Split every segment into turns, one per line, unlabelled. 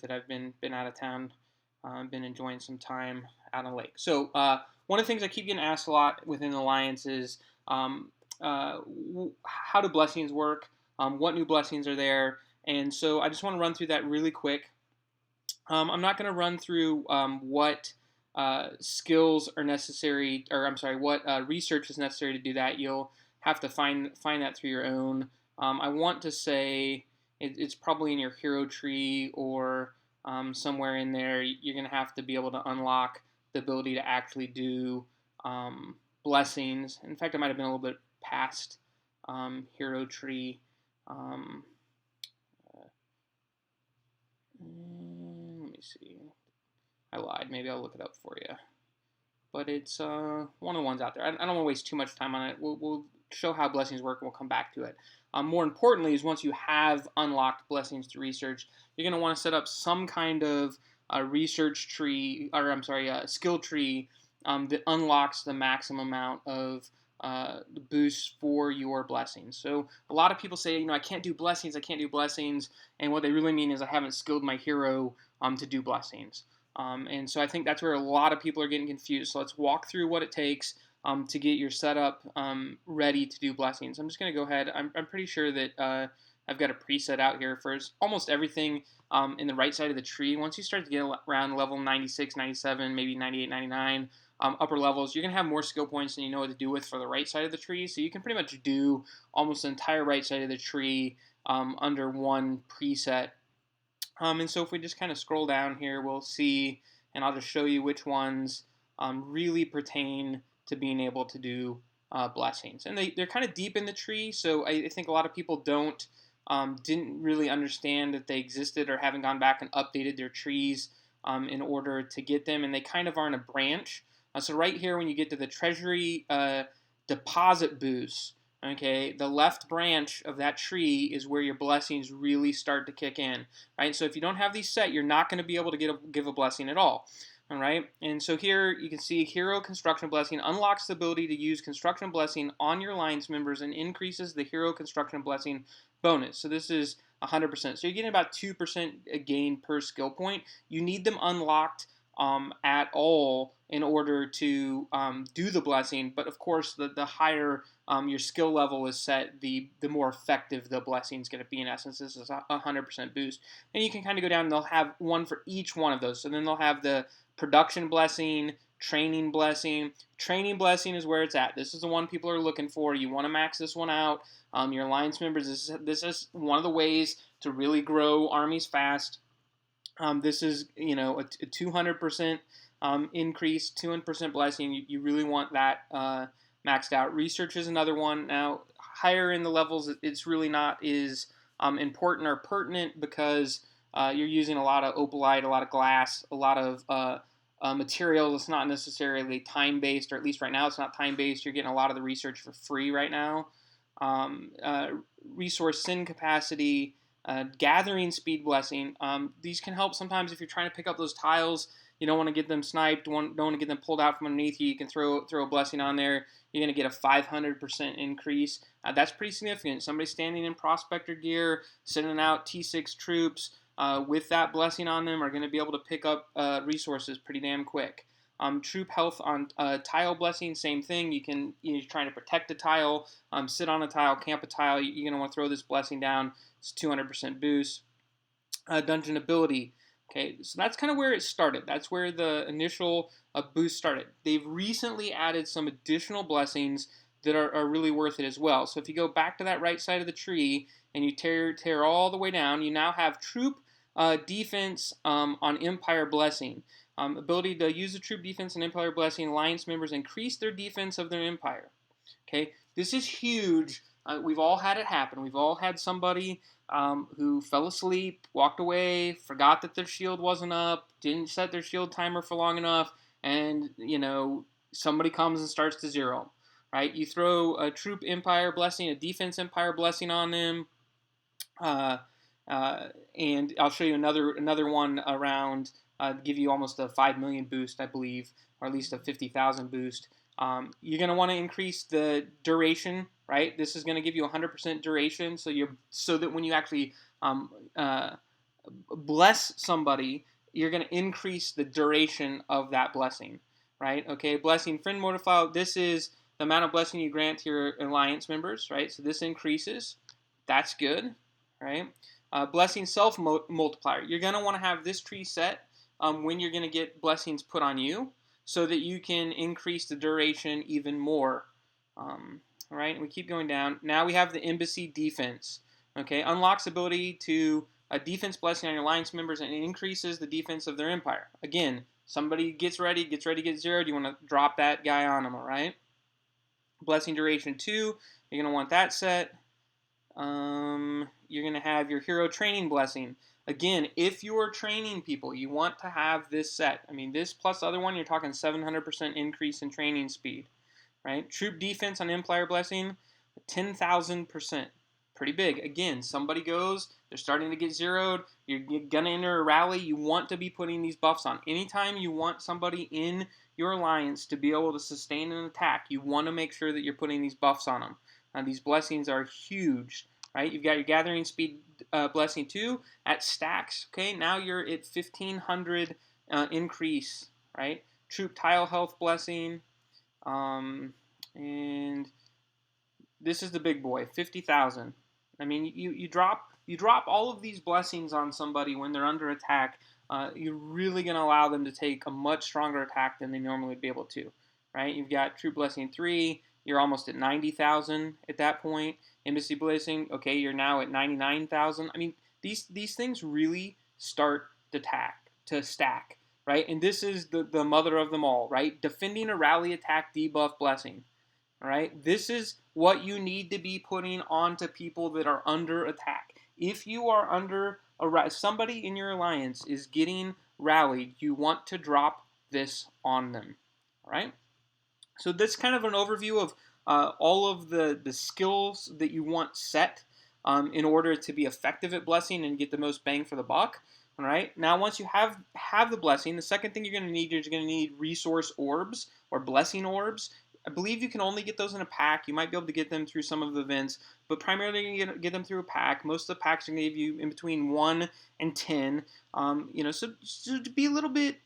it. I've been out of town, been enjoying some time out on the lake. So one of the things I keep getting asked a lot within the Alliance is how do blessings work? What new blessings are there? And so I just want to run through that really quick. I'm not going to run through what skills are necessary, or I'm sorry, what research is necessary to do that. You'll have to find that through your own. I want to say it's probably in your hero tree or somewhere in there. You're going to have to be able to unlock the ability to actually do blessings. In fact, I might have been a little bit past hero tree. Um, Let me see. I lied. Maybe I'll look it up for you. But it's one of the ones out there. I don't want to waste too much time on it. We'll show how blessings work, and we'll come back to it. More importantly, is once you have unlocked blessings through research, you're going to want to set up some kind of research tree, or I'm sorry, skill tree that unlocks the maximum amount of boosts for your blessings. So a lot of people say, I can't do blessings, and what they really mean is I haven't skilled my hero to do blessings. And so I think that's where a lot of people are getting confused. So let's walk through what it takes to get your setup ready to do blessings. I'm just going to go ahead. I'm pretty sure that I've got a preset out here for almost everything in the right side of the tree. Once you start to get around level 96, 97, maybe 98, 99, upper levels, you're going to have more skill points than you know what to do with for the right side of the tree. So you can pretty much do almost the entire right side of the tree under one preset. And so if we just kind of scroll down here, we'll see, and I'll just show you which ones really pertain to being able to do blessings. And they're kind of deep in the tree, so I think a lot of people didn't really understand that they existed or haven't gone back and updated their trees in order to get them, and they kind of are in a branch. So right here, when you get to the treasury deposit boost, okay, the left branch of that tree is where your blessings really start to kick in, right? So if you don't have these set, you're not going to be able to give a blessing at all. All right, and so here you can see Hero Construction Blessing unlocks the ability to use Construction Blessing on your Alliance members and increases the Hero Construction Blessing bonus. So this is 100%. So you're getting about 2% gain per skill point. You need them unlocked at all in order to do the blessing. But of course, the higher your skill level is set, the more effective the blessing is going to be. In essence, this is a 100% boost. And you can kind of go down and they'll have one for each one of those. So then they'll have the production blessing, training blessing. Training blessing is where it's at. This is the one people are looking for. You want to max this one out. Your alliance members, this is one of the ways to really grow armies fast. This is, a 200% increase, 200% blessing. You really want that maxed out. Research is another one. Now, higher in the levels, it's really not as important or pertinent because you're using a lot of opalite, a lot of glass, a lot of material that's not necessarily time-based, or at least right now it's not time-based. You're getting a lot of the research for free right now. Resource sin capacity, gathering speed blessing. These can help sometimes if you're trying to pick up those tiles. You don't want to get them sniped. Don't want to get them pulled out from underneath you. You can throw a blessing on there. You're going to get a 500% increase. That's pretty significant. Somebody standing in prospector gear, sending out T6 troops with that blessing on them are going to be able to pick up resources pretty damn quick. Troop health on tile blessing, same thing. You're trying to protect a tile, sit on a tile, camp a tile. You're going to want to throw this blessing down. It's 200% boost. Dungeon ability. Okay, so that's kind of where it started. That's where the initial boost started. They've recently added some additional blessings that are really worth it as well. So if you go back to that right side of the tree and you tear all the way down, you now have troop defense on Empire Blessing. Ability to use the troop defense and Empire Blessing. Alliance members increase their defense of their empire. Okay, this is huge. We've all had it happen. We've all had somebody who fell asleep, walked away, forgot that their shield wasn't up, didn't set their shield timer for long enough, and somebody comes and starts to zero. Right? You throw a troop Empire Blessing, a defense Empire Blessing on them. And I'll show you another one around give you almost a 5 million boost, I believe, or at least a 50,000 boost. You're going to want to increase the duration, right? This is going to give you 100% duration, so that when you actually bless somebody, you're going to increase the duration of that blessing, right? Okay, blessing friend modifier, this is the amount of blessing you grant to your alliance members, right? So this increases. That's good, right? Blessing self multiplier. You're going to want to have this tree set when you're going to get blessings put on you so that you can increase the duration even more. All right, and we keep going down. Now we have the embassy defense. Okay, unlocks ability to a defense blessing on your alliance members and it increases the defense of their empire. Again, somebody gets ready to get zeroed, you want to drop that guy on them, all right? Blessing duration 2, you're going to want that set. You're going to have your hero training blessing. Again, if you're training people, you want to have this set. I mean, this plus the other one, you're talking 700% increase in training speed, right? Troop defense on Empire blessing, 10,000%. Pretty big. Again, somebody goes, they're starting to get zeroed, you're going to enter a rally, you want to be putting these buffs on. Anytime you want somebody in your alliance to be able to sustain an attack, you want to make sure that you're putting these buffs on them. These blessings are huge, right? You've got your gathering speed blessing 2 at stacks, okay? Now you're at 1,500 increase, right? Troop tile health blessing, and this is the big boy, 50,000. I mean, you drop all of these blessings on somebody when they're under attack. You're really going to allow them to take a much stronger attack than they normally would be able to, right? You've got Troop Blessing 3. You're almost at 90,000 at that point. Embassy Blessing, okay, you're now at 99,000. I mean, these things really start to stack, right? And this is the mother of them all, right? Defending a rally attack debuff blessing. All right, this is what you need to be putting onto people that are under attack. If you are under somebody in your alliance is getting rallied, you want to drop this on them. All right. So that's kind of an overview of all of the skills that you want set in order to be effective at blessing and get the most bang for the buck. All right. Now, once you have the blessing, the second thing you're going to need is you're going to need resource orbs or blessing orbs. I believe you can only get those in a pack. You might be able to get them through some of the events, but primarily you're going to get them through a pack. Most of the packs are going to give you in between 1 and 10. So to be a little bit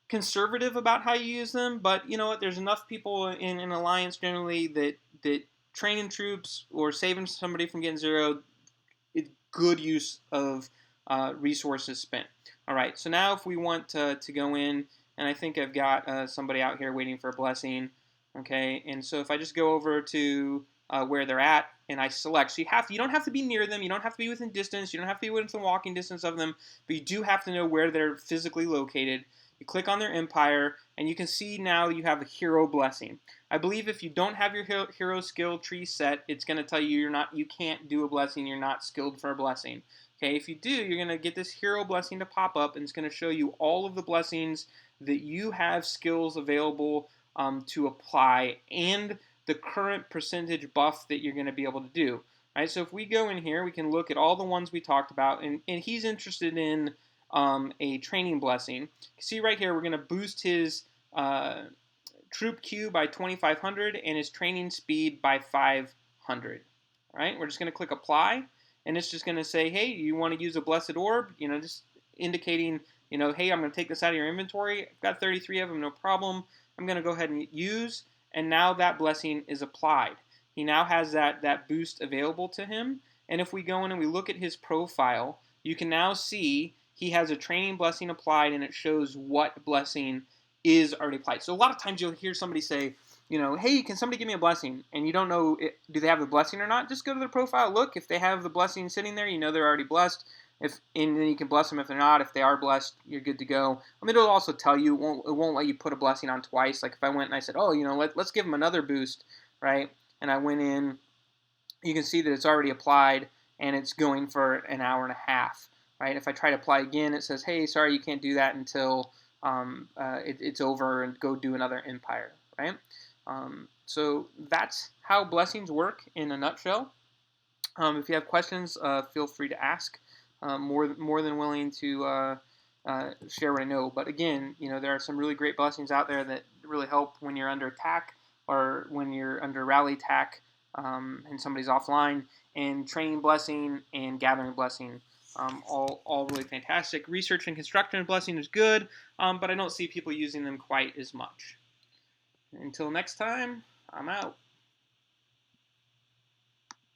conservative about how you use them, but you know what? There's enough people in an alliance generally that training troops or saving somebody from getting zeroed, it's good use of resources spent. All right, so now if we want to go in, and I think I've got somebody out here waiting for a blessing, okay? And so if I just go over to where they're at and I select, so you don't have to be near them, you don't have to be within distance, you don't have to be within walking distance of them, but you do have to know where they're physically located. You click on their empire, and you can see now you have a hero blessing. I believe if you don't have your hero skill tree set, it's going to tell you you can't do a blessing, you're not skilled for a blessing. Okay, if you do, you're going to get this hero blessing to pop up, and it's going to show you all of the blessings that you have skills available to apply and the current percentage buff that you're going to be able to do. All right, so if we go in here, we can look at all the ones we talked about, and he's interested in a training blessing. See right here, we're going to boost his troop Q by 2,500 and his training speed by 500. All right, we're just going to click apply, and it's just going to say, hey, you want to use a blessed orb? Just indicating, hey, I'm going to take this out of your inventory. I've got 33 of them, no problem. I'm going to go ahead and use, and now that blessing is applied. He now has that boost available to him, and if we go in and we look at his profile, you can now see he has a training blessing applied, and it shows what blessing is already applied. So a lot of times you'll hear somebody say, hey, can somebody give me a blessing? And you don't know, do they have the blessing or not? Just go to their profile, look. If they have the blessing sitting there, they're already blessed. And then you can bless them. If they're not, if they are blessed, you're good to go. It'll also tell you, it won't let you put a blessing on twice. Like if I went and I said, oh, let's give them another boost, right? And I went in, you can see that it's already applied, and it's going for an hour and a half. Right? If I try to apply again, it says, hey, sorry, you can't do that until it's over and go do another empire, right? So that's how blessings work in a nutshell. If you have questions, feel free to ask. More than willing to share what I know. But again, there are some really great blessings out there that really help when you're under attack or when you're under rally attack and somebody's offline. And training blessing and gathering blessing All really fantastic. Research and construction of blessing is good, but I don't see people using them quite as much. Until next time, I'm out.